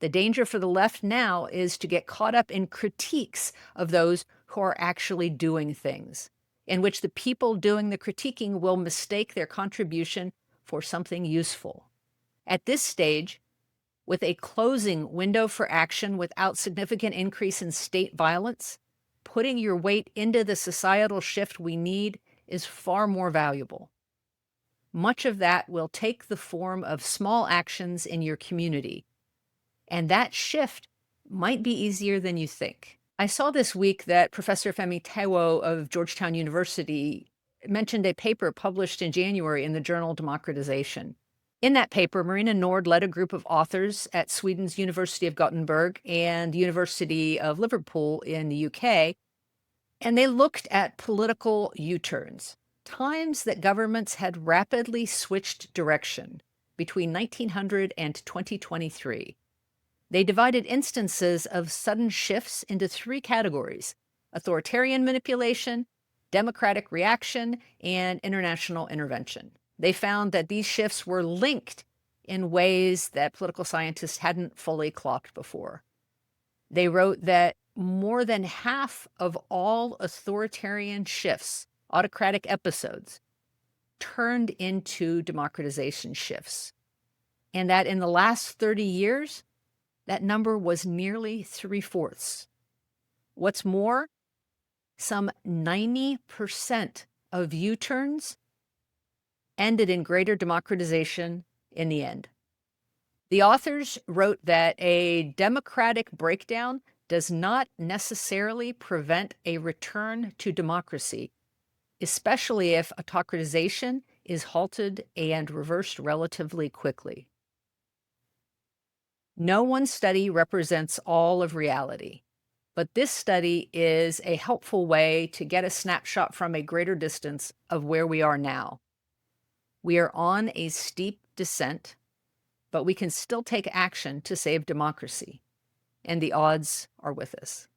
The danger for the left now is to get caught up in critiques of those who are actually doing things, in which the people doing the critiquing will mistake their contribution for something useful. At this stage, with a closing window for action without significant increase in state violence, putting your weight into the societal shift we need is far more valuable. Much of that will take the form of small actions in your community, and that shift might be easier than you think. I saw this week that Professor Femi Tewo of Georgetown University mentioned a paper published in January in the journal Democratization. In that paper, Marina Nord led a group of authors at Sweden's University of Gothenburg and the University of Liverpool in the UK, and they looked at political U-turns, times that governments had rapidly switched direction between 1900 and 2023. They divided instances of sudden shifts into three categories: authoritarian manipulation, democratic reaction, and international intervention. They found that these shifts were linked in ways that political scientists hadn't fully clocked before. They wrote that more than half of all authoritarian shifts, autocratic episodes, turned into democratization shifts, and that in the last 30 years, that number was nearly three-fourths. What's more, some 90% of U-turns ended in greater democratization in the end. The authors wrote that a democratic breakdown does not necessarily prevent a return to democracy, especially if autocratization is halted and reversed relatively quickly. No one study represents all of reality, but this study is a helpful way to get a snapshot from a greater distance of where we are now. We are on a steep descent, but we can still take action to save democracy, and the odds are with us.